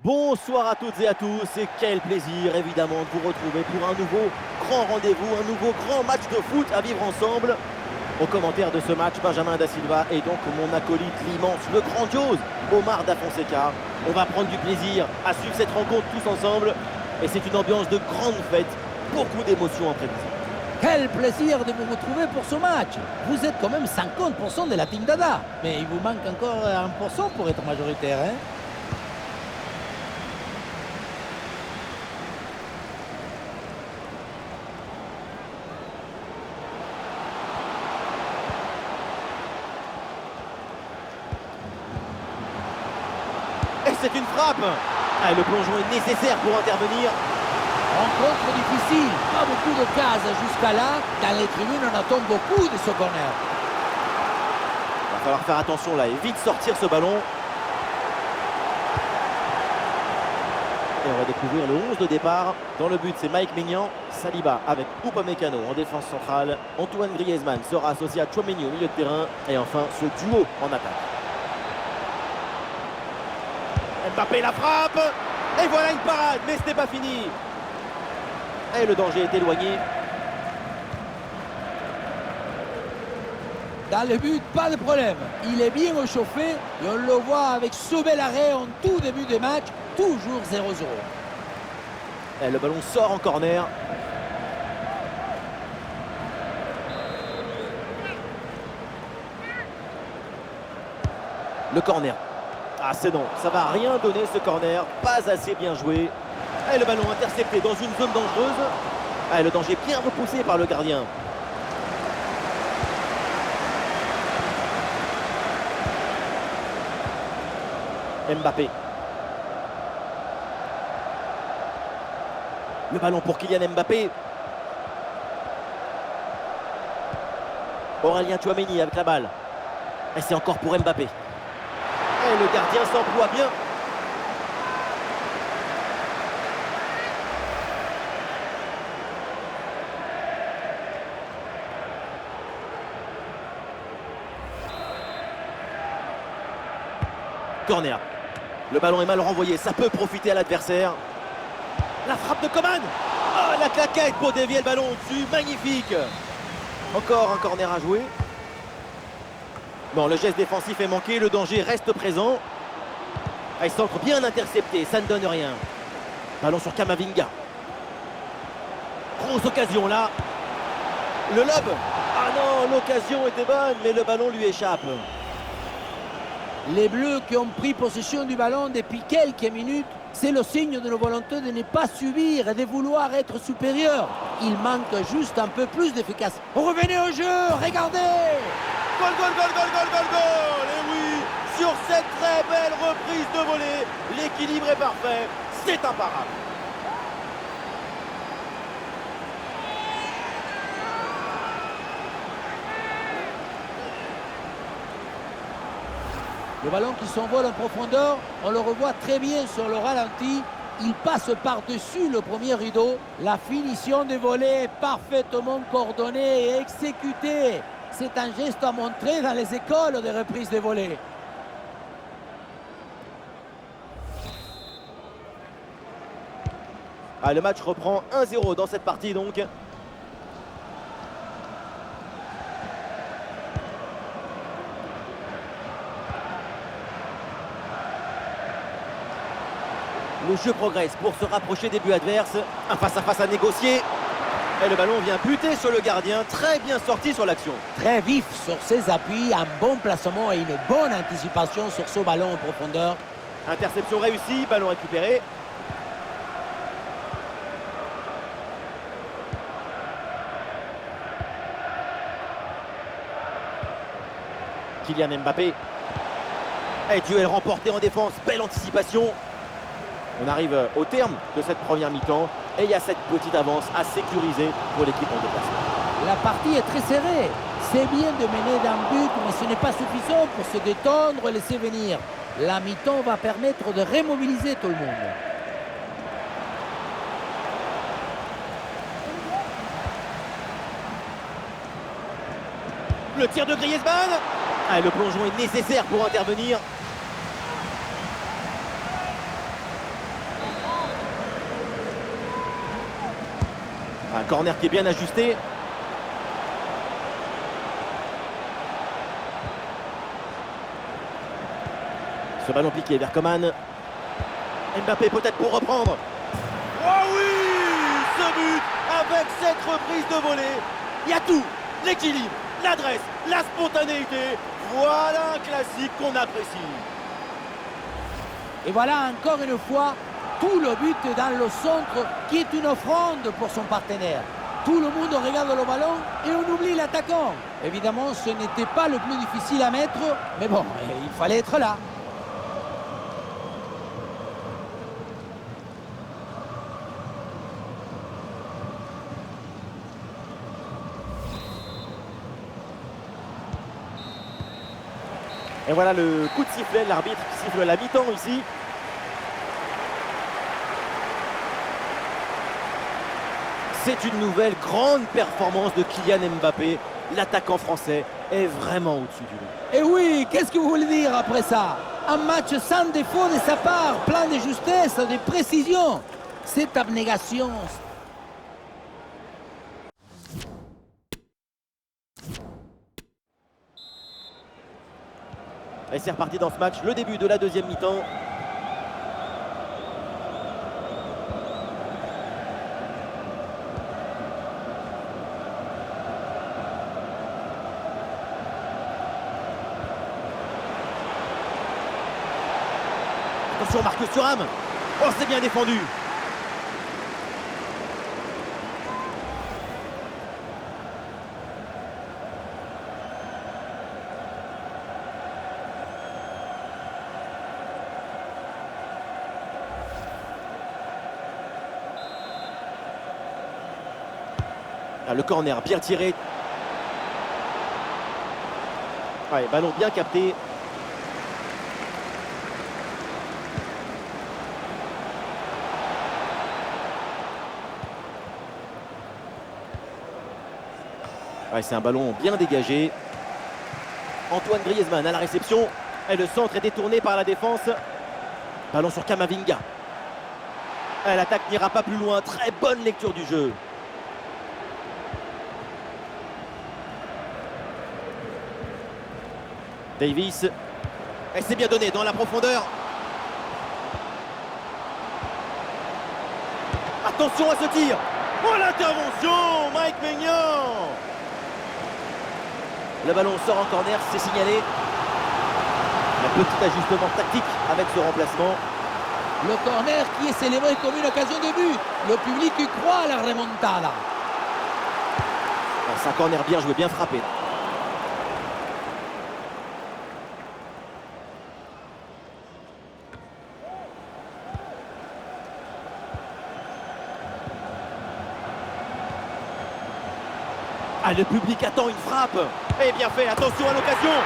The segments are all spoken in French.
Bonsoir à toutes et à tous et quel plaisir évidemment de vous retrouver pour un nouveau grand rendez-vous, un nouveau grand match de foot à vivre ensemble. Au commentaire de ce match, Benjamin Da Silva et donc mon acolyte, l'immense, le grandiose Omar Da Fonseca. On va prendre du plaisir à suivre cette rencontre tous ensemble et c'est une ambiance de grande fête, beaucoup d'émotions imprévisibles. Quel plaisir de vous retrouver pour ce match. Vous êtes quand même 50% de la team Dada, mais il vous manque encore 1% pour être majoritaire, hein? Et c'est une frappe. Le plongeon est nécessaire pour intervenir. Rencontre difficile, pas beaucoup de cases jusqu'à là. Dans les tribunes, on attend beaucoup de ce corner. Il va falloir faire attention là et vite sortir ce ballon. Et on va découvrir le 11 de départ. Dans le but, c'est Mike Maignan, Saliba avec Upamecano en défense centrale. Antoine Griezmann sera associé à Tchouaméni au milieu de terrain. Et enfin, ce duo en attaque. Mbappé la frappe. Et voilà une parade, mais ce n'est pas fini. Et le danger est éloigné. Dans le but, pas de problème. Il est bien réchauffé et on le voit avec ce bel arrêt en tout début de match. Toujours 0-0. Et le ballon sort en corner. Le corner. Ah, c'est non, ça va rien donner ce corner. Pas assez bien joué. Et le ballon intercepté dans une zone dangereuse. Et le danger bien repoussé par le gardien. Mbappé. Le ballon pour Kylian Mbappé. Aurélien Tchouaméni avec la balle. Et c'est encore pour Mbappé. Et le gardien s'emploie bien. Corner. Le ballon est mal renvoyé. Ça peut profiter à l'adversaire. La frappe de Coman. Oh, la claquette pour dévier le ballon au-dessus. Magnifique. Encore un corner à jouer. Bon, le geste défensif est manqué. Le danger reste présent. Il centre bien intercepté. Ça ne donne rien. Ballon sur Kamavinga. Grosse occasion là. Le lob. Ah non, l'occasion était bonne, mais le ballon lui échappe. Les Bleus qui ont pris possession du ballon depuis quelques minutes, c'est le signe de leur volonté de ne pas subir et de vouloir être supérieur. Il manque juste un peu plus d'efficacité. Revenez au jeu, regardez! Goal, goal, goal, goal, goal, goal, goal! Et oui, sur cette très belle reprise de volée, l'équilibre est parfait, c'est imparable. Le ballon qui s'envole en profondeur, on le revoit très bien sur le ralenti. Il passe par-dessus le premier rideau. La finition de volée est parfaitement coordonnée et exécutée. C'est un geste à montrer dans les écoles de reprise de volée. Le match reprend 1-0 dans cette partie donc. Le jeu progresse pour se rapprocher des buts adverses. Un face-à-face à négocier. Et le ballon vient buter sur le gardien. Très bien sorti sur l'action. Très vif sur ses appuis, un bon placement et une bonne anticipation sur ce ballon en profondeur. Interception réussie, ballon récupéré. Kylian Mbappé. Et duel remporté en défense. Belle anticipation. On arrive au terme de cette première mi-temps et il y a cette petite avance à sécuriser pour l'équipe en déplacement. La partie est très serrée. C'est bien de mener d'un but, mais ce n'est pas suffisant pour se détendre et laisser venir. La mi-temps va permettre de remobiliser tout le monde. Le tir de Griezmann. Le plongeon est nécessaire pour intervenir. Un corner qui est bien ajusté. Ce ballon piqué vers Coman. Mbappé peut-être pour reprendre. Oh oui! Ce but avec cette reprise de volée. Il y a tout. L'équilibre, l'adresse, la spontanéité. Voilà un classique qu'on apprécie. Et voilà encore une fois tout le but dans le centre qui est une offrande pour son partenaire. Tout le monde regarde le ballon et on oublie l'attaquant. Évidemment, ce n'était pas le plus difficile à mettre, mais bon, il fallait être là. Et voilà le coup de sifflet, l'arbitre qui siffle la mi-temps ici. C'est une nouvelle grande performance de Kylian Mbappé. L'attaquant français est vraiment au-dessus du lot. Et oui, qu'est-ce que vous voulez dire après ça? Un match sans défaut de sa part, plein de justesse, de précision. Cette abnégation. Et c'est reparti dans ce match, le début de la deuxième mi-temps. Attention Marcus Thuram. Oh, c'est bien défendu. Ah, le corner bien tiré. Ouais, ballon bien capté. Ouais, c'est un ballon bien dégagé. Antoine Griezmann à la réception. Et le centre est détourné par la défense. Ballon sur Camavinga. L'attaque n'ira pas plus loin. Très bonne lecture du jeu. Davis. Et c'est bien donné dans la profondeur. Attention à ce tir. Oh, l'intervention, Mike Maignan. Le ballon sort en corner, c'est signalé. Un petit ajustement tactique avec ce remplacement. Le corner qui est célébré comme une occasion de but. Le public y croit à la remontada. C'est un corner bien joué, bien frappé. Ah, le public attend une frappe. Et bien fait, attention à l'occasion.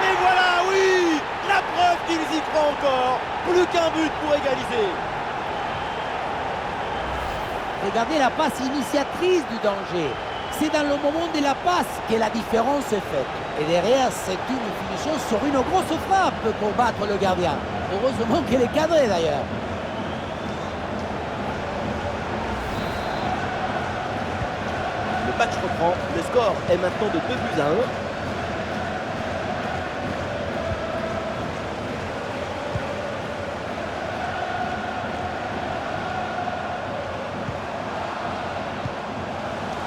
Et voilà, oui, la preuve qu'ils y croient encore. Plus qu'un but pour égaliser. Regardez la passe initiatrice du danger. C'est dans le moment de la passe que la différence est faite. Et derrière, c'est une finition sur une grosse frappe pour battre le gardien. Heureusement qu'elle est cadrée d'ailleurs. Le match reprend. Le score est maintenant de 2-1.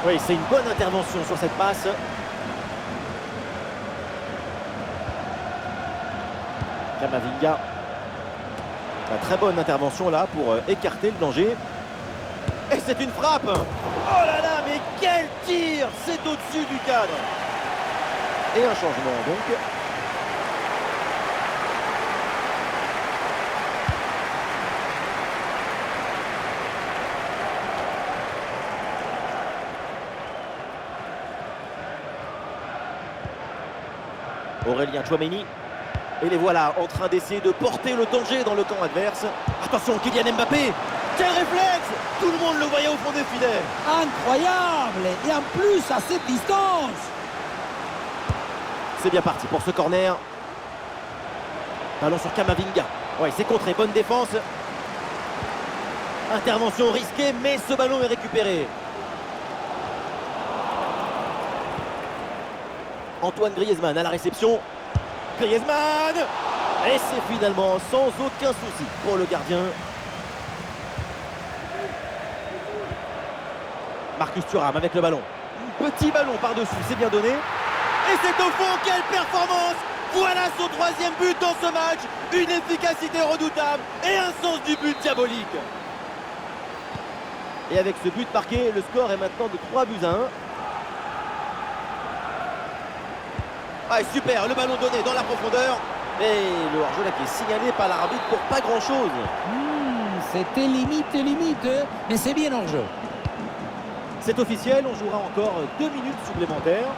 Oui, c'est une bonne intervention sur cette passe. Camavinga. Une très bonne intervention là pour écarter le danger. Et c'est une frappe. Oh là là, mais quel tir! C'est au-dessus du cadre. Et un changement donc. Aurélien Tchouaméni. Et les voilà en train d'essayer de porter le danger dans le camp adverse. Attention, Kylian Mbappé. Quel réflexe! Tout le monde le voyait au fond des filets. Incroyable! Et en plus, à cette distance! C'est bien parti pour ce corner. Ballon sur Camavinga. Ouais, c'est contré, bonne défense. Intervention risquée, mais ce ballon est récupéré. Antoine Griezmann à la réception. Griezmann! Et c'est finalement sans aucun souci pour le gardien. Marcus Thuram avec le ballon. Petit ballon par-dessus, c'est bien donné. Et c'est au fond, quelle performance! Voilà son 3e but dans ce match. Une efficacité redoutable et un sens du but diabolique. Et avec ce but marqué, le score est maintenant de 3-1. Ah, super, le ballon donné dans la profondeur. Et le hors-jeu là qui est signalé par l'arbitre pour pas grand-chose. C'était limite, mais c'est bien hors-jeu. C'est officiel, on jouera encore 2 minutes supplémentaires.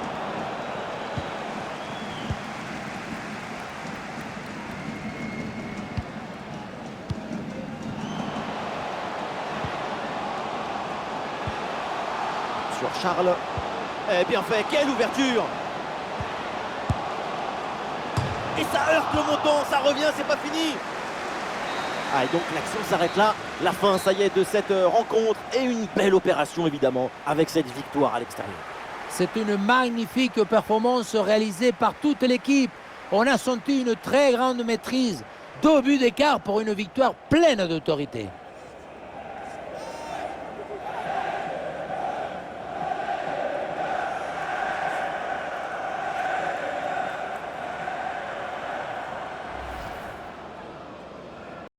Sur Charles. Eh bien fait, quelle ouverture! Et ça heurte le montant, ça revient, c'est pas fini. Ah, et donc l'action s'arrête là. La fin, ça y est, de cette rencontre. Et une belle opération, évidemment, avec cette victoire à l'extérieur. C'est une magnifique performance réalisée par toute l'équipe. On a senti une très grande maîtrise. 2 buts d'écart pour une victoire pleine d'autorité.